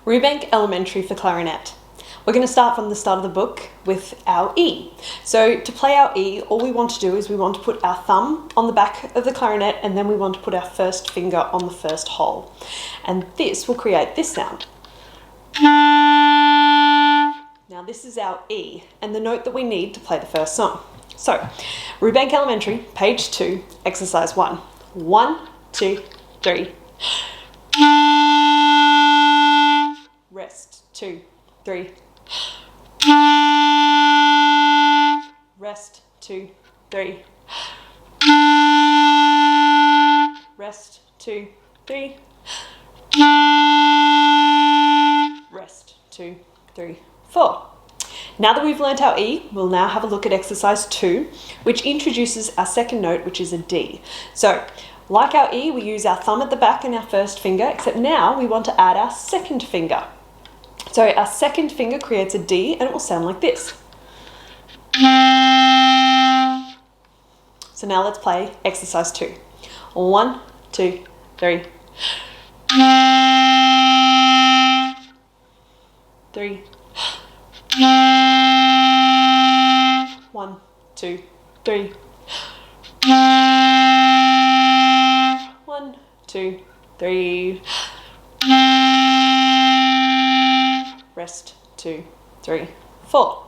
Rubank Elementary for Clarinet. We're going to start from the start of the book with our E. So to play our E, all we want to do is we want to put our thumb on the back of the clarinet, and then we want to put our first finger on the first hole. And this will create this sound. Now this is our E, and the note that we need to play the first song. So, Rubank Elementary, page 2, exercise 1. 1, 2, 3. Rest, 2, 3. Rest, 2, 3. Rest, 2, 3. Rest, 2, 3, 4. Now that we've learnt our E, we'll now have a look at exercise 2, which introduces our second note, which is a D. So, like our E, we use our thumb at the back and our first finger, except now we want to add our second finger. So our second finger creates a D, and it will sound like this. So now let's play exercise 2. 1, 2, 3. 3. 1, 2, 3. 1, 2, 3. Rest, 2, 3, 4.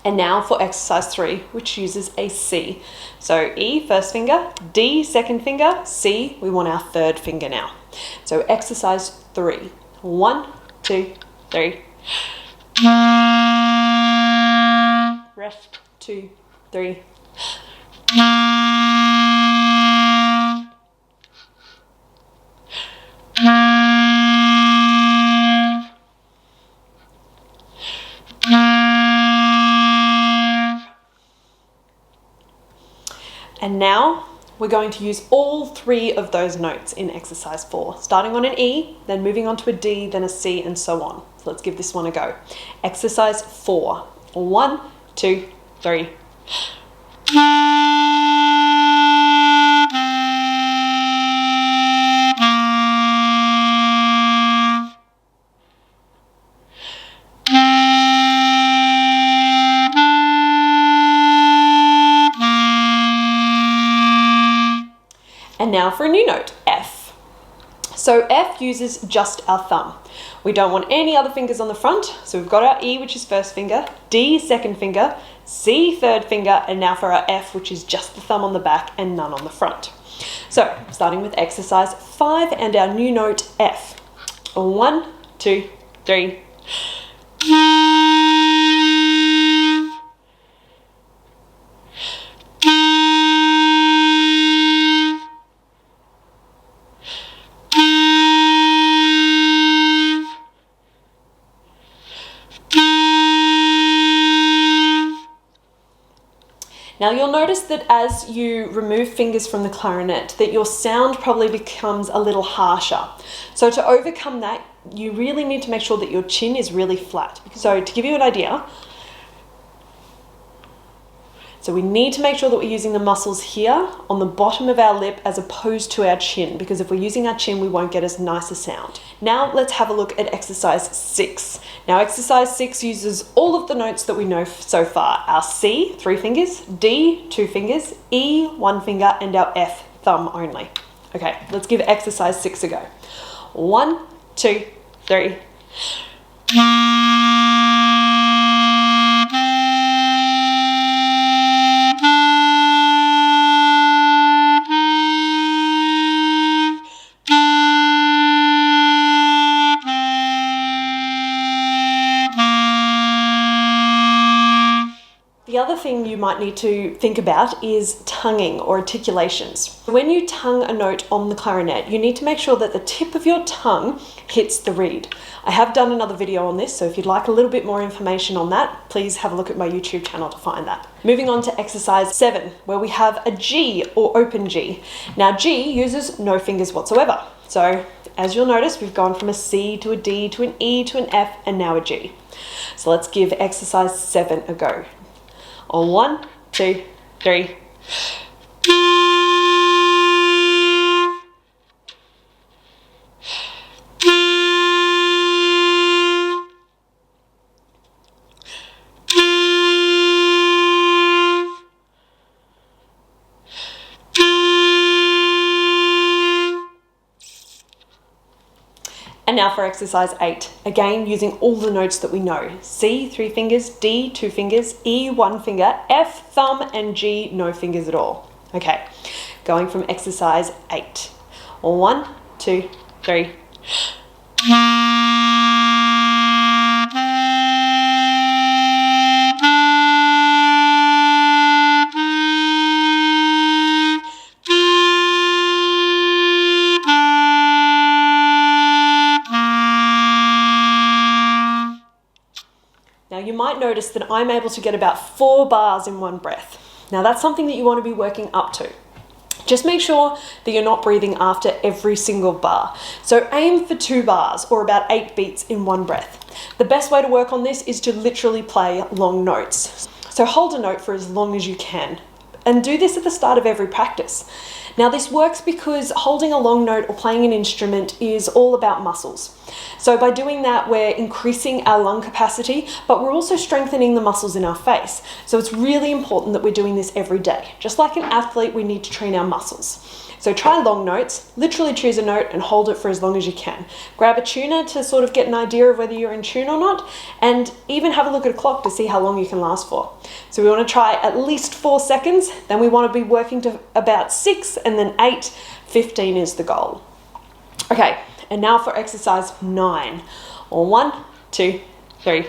And now for exercise 3, which uses a C. So E, first finger, D, second finger, C, we want our third finger now. So exercise 3. 1, 2, 3. Rest, 2, 3. And now we're going to use all 3 of those notes in exercise 4, starting on an E, then moving on to a D, then a C, and so on. So let's give this one a go. Exercise 4. 1, 2, 3. And now for a new note, F. So F uses just our thumb. We don't want any other fingers on the front, so we've got our E, which is first finger, D, second finger, C, third finger, and now for our F, which is just the thumb on the back and none on the front. So, starting with exercise 5 and our new note, F. 1, 2, 3. Now you'll notice that as you remove fingers from the clarinet, that your sound probably becomes a little harsher. So to overcome that, you really need to make sure that your chin is really flat. So to give you an idea, so we need to make sure that we're using the muscles here on the bottom of our lip as opposed to our chin, because if we're using our chin, we won't get as nice a sound. Now let's have a look at exercise 6. Now exercise 6 uses all of the notes that we know so far. Our C, 3 fingers, D, 2 fingers, E, 1 finger, and our F, thumb only. Okay, let's give exercise 6 a go. 1, 2, 3. The other thing you might need to think about is tonguing or articulations. When you tongue a note on the clarinet, you need to make sure that the tip of your tongue hits the reed. I have done another video on this, so if you'd like a little bit more information on that, please have a look at my YouTube channel to find that. Moving on to exercise 7, where we have a G or open G. Now G uses no fingers whatsoever. So as you'll notice, we've gone from a C to a D to an E to an F and now a G. So let's give exercise 7 a go. On 1, 2, 3. And now for exercise 8, again using all the notes that we know. C, 3 fingers, D, 2 fingers, E, 1 finger, F, thumb, and G, no fingers at all. Okay, going from exercise 8. 1, 2, 3. Now you might notice that I'm able to get about 4 bars in one breath. Now that's something that you want to be working up to. Just make sure that you're not breathing after every single bar. So aim for 2 bars or about 8 beats in one breath. The best way to work on this is to literally play long notes. So hold a note for as long as you can and do this at the start of every practice. Now this works because holding a long note or playing an instrument is all about muscles. So by doing that, we're increasing our lung capacity, but we're also strengthening the muscles in our face. So it's really important that we're doing this every day. Just like an athlete, we need to train our muscles. So try long notes, literally choose a note and hold it for as long as you can. Grab a tuner to sort of get an idea of whether you're in tune or not, and even have a look at a clock to see how long you can last for. So we want to try at least 4 seconds, then we want to be working to about 6, and then 8, 15 is the goal. Okay, and now for exercise 9. 1, 2, 3.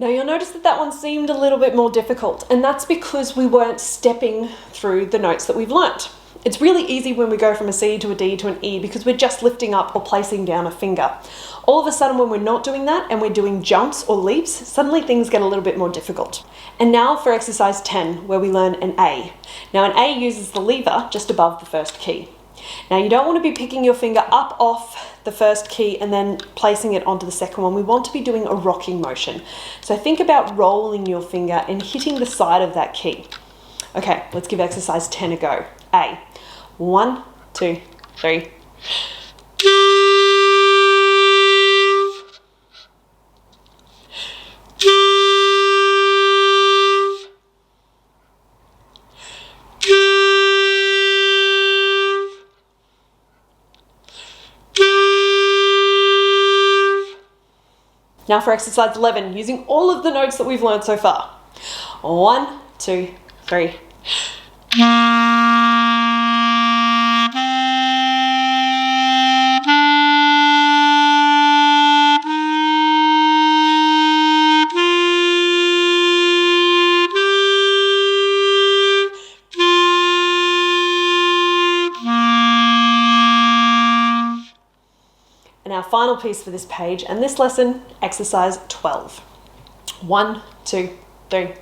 Now you'll notice that that one seemed a little bit more difficult, and that's because we weren't stepping through the notes that we've learnt. It's really easy when we go from a C to a D to an E because we're just lifting up or placing down a finger. All of a sudden when we're not doing that and we're doing jumps or leaps, suddenly things get a little bit more difficult. And now for exercise 10, where we learn an A. Now an A uses the lever just above the first key. Now you don't want to be picking your finger up off the first key and then placing it onto the second one. We want to be doing a rocking motion. So think about rolling your finger and hitting the side of that key. Okay, let's give exercise 10 a go. A. 1, 2, 3. Now for exercise 11, using all of the notes that we've learned so far. 1, 2, 3. And our final piece for this page and this lesson, exercise 12. 1, 2, 3.